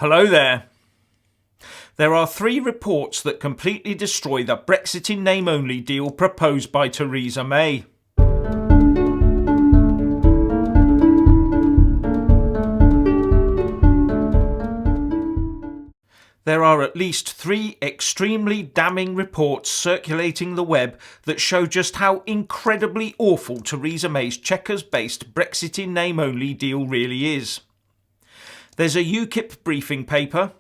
Hello there. There are 3 reports that completely destroy the Brexit in Name Only deal proposed by Theresa May. There are at least 3 extremely damning reports circulating the web that show just how incredibly awful Theresa May's Chequers-based Brexit in Name Only deal really is. There's a UKIP briefing paper,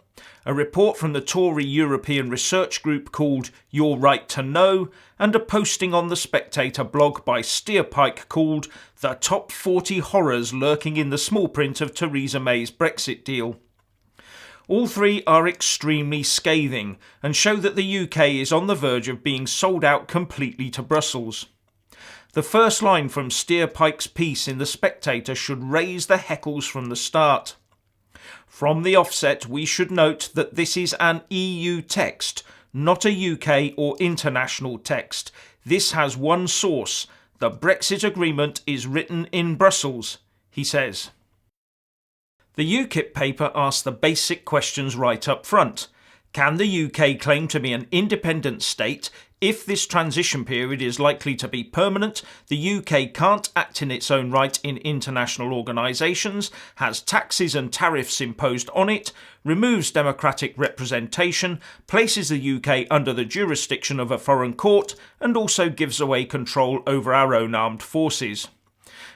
a report from the Tory European Research Group called Your Right to Know, and a posting on the Spectator blog by Steerpike called The Top 40 Horrors Lurking in the Small Print of Theresa May's Brexit Deal. All 3 are extremely scathing and show that the UK is on the verge of being sold out completely to Brussels. The first line from Steerpike's piece in the Spectator should raise the hackles from the start. From the offset, we should note that this is an EU text, not a UK or international text. This has one source. The Brexit agreement is written in Brussels, he says. The UKIP paper asks the basic questions right up front. Can the UK claim to be an independent state if this transition period is likely to be permanent, the UK can't act in its own right in international organisations, has taxes and tariffs imposed on it, removes democratic representation, places the UK under the jurisdiction of a foreign court, and also gives away control over our own armed forces?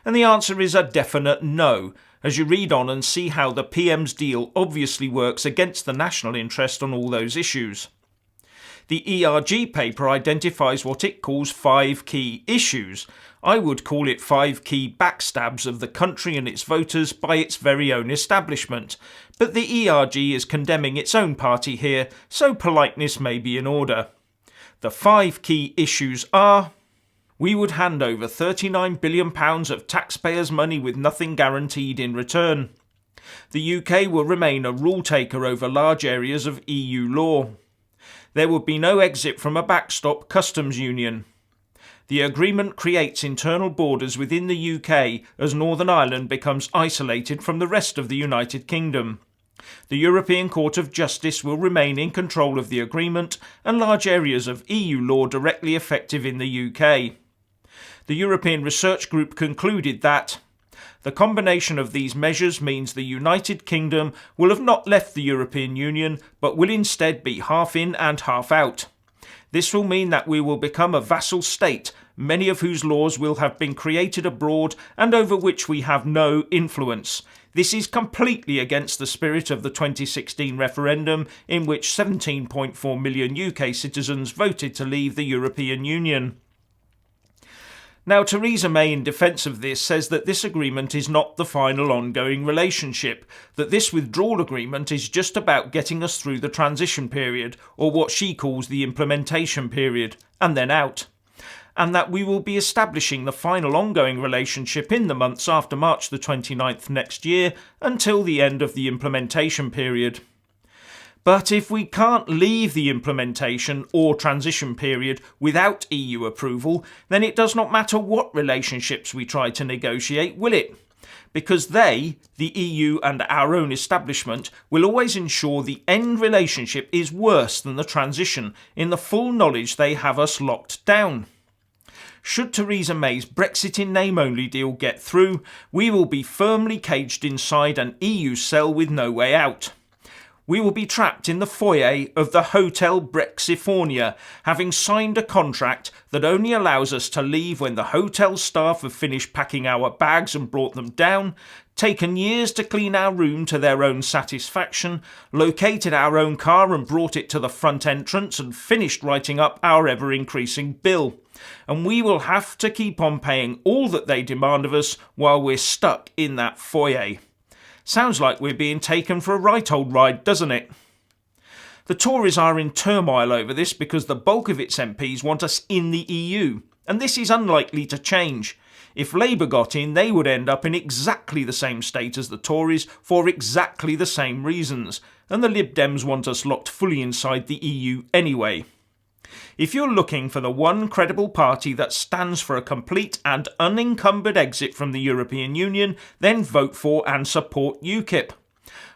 And the answer is a definite no, as you read on and see how the PM's deal obviously works against the national interest on all those issues. The ERG paper identifies what it calls 5 key issues. I would call it 5 key backstabs of the country and its voters by its very own establishment. But the ERG is condemning its own party here, so politeness may be in order. The 5 key issues are: we would hand over £39 billion of taxpayers' money with nothing guaranteed in return. The UK will remain a rule taker over large areas of EU law. There would be no exit from a backstop customs union. The agreement creates internal borders within the UK as Northern Ireland becomes isolated from the rest of the United Kingdom. The European Court of Justice will remain in control of the agreement and large areas of EU law directly effective in the UK. The European Research Group concluded that the combination of these measures means the United Kingdom will have not left the European Union, but will instead be half in and half out. This will mean that we will become a vassal state, many of whose laws will have been created abroad and over which we have no influence. This is completely against the spirit of the 2016 referendum, in which 17.4 million UK citizens voted to leave the European Union. Now, Theresa May, in defence of this, says that this agreement is not the final ongoing relationship, that this withdrawal agreement is just about getting us through the transition period, or what she calls the implementation period, and then out, and that we will be establishing the final ongoing relationship in the months after March the 29th next year until the end of the implementation period. But if we can't leave the implementation or transition period without EU approval, then it does not matter what relationships we try to negotiate, will it? Because they, the EU and our own establishment, will always ensure the end relationship is worse than the transition, in the full knowledge they have us locked down. Should Theresa May's Brexit in Name Only deal get through, we will be firmly caged inside an EU cell with no way out. We will be trapped in the foyer of the Hotel Brexifornia, having signed a contract that only allows us to leave when the hotel staff have finished packing our bags and brought them down, taken years to clean our room to their own satisfaction, located our own car and brought it to the front entrance, and finished writing up our ever-increasing bill. And we will have to keep on paying all that they demand of us while we're stuck in that foyer. Sounds like we're being taken for a right old ride, doesn't it? The Tories are in turmoil over this because the bulk of its MPs want us in the EU, and this is unlikely to change. If Labour got in, they would end up in exactly the same state as the Tories for exactly the same reasons, and the Lib Dems want us locked fully inside the EU anyway. If you're looking for the one credible party that stands for a complete and unencumbered exit from the European Union, then vote for and support UKIP.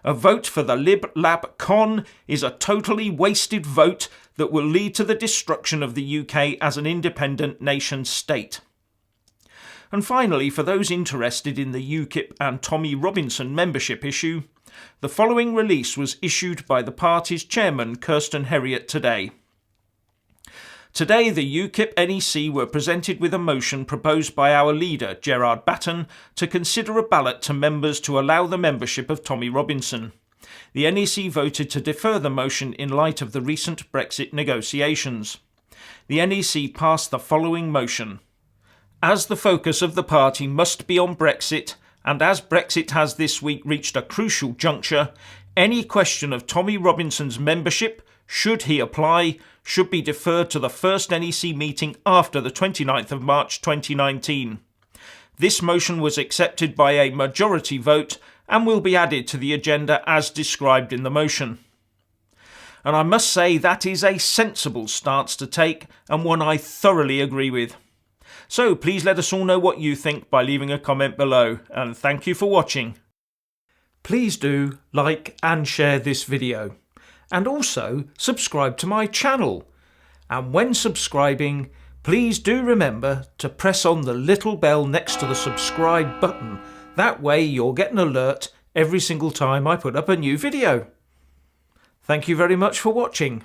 A vote for the Lib Lab Con is a totally wasted vote that will lead to the destruction of the UK as an independent nation state. And finally, for those interested in the UKIP and Tommy Robinson membership issue, the following release was issued by the party's chairman, Kirsten Herriot, today. Today, the UKIP NEC were presented with a motion proposed by our leader, Gerard Batten, to consider a ballot to members to allow the membership of Tommy Robinson. The NEC voted to defer the motion in light of the recent Brexit negotiations. The NEC passed the following motion. As the focus of the party must be on Brexit, and as Brexit has this week reached a crucial juncture, any question of Tommy Robinson's membership, should he apply, should be deferred to the first NEC meeting after the 29th of March 2019. This motion was accepted by a majority vote and will be added to the agenda as described in the motion. And I must say that is a sensible stance to take and one I thoroughly agree with. So please let us all know what you think by leaving a comment below, and thank you for watching. Please do like and share this video, and also subscribe to my channel. And when subscribing, please do remember to press on the little bell next to the subscribe button. That way you'll get an alert every single time I put up a new video. Thank you very much for watching.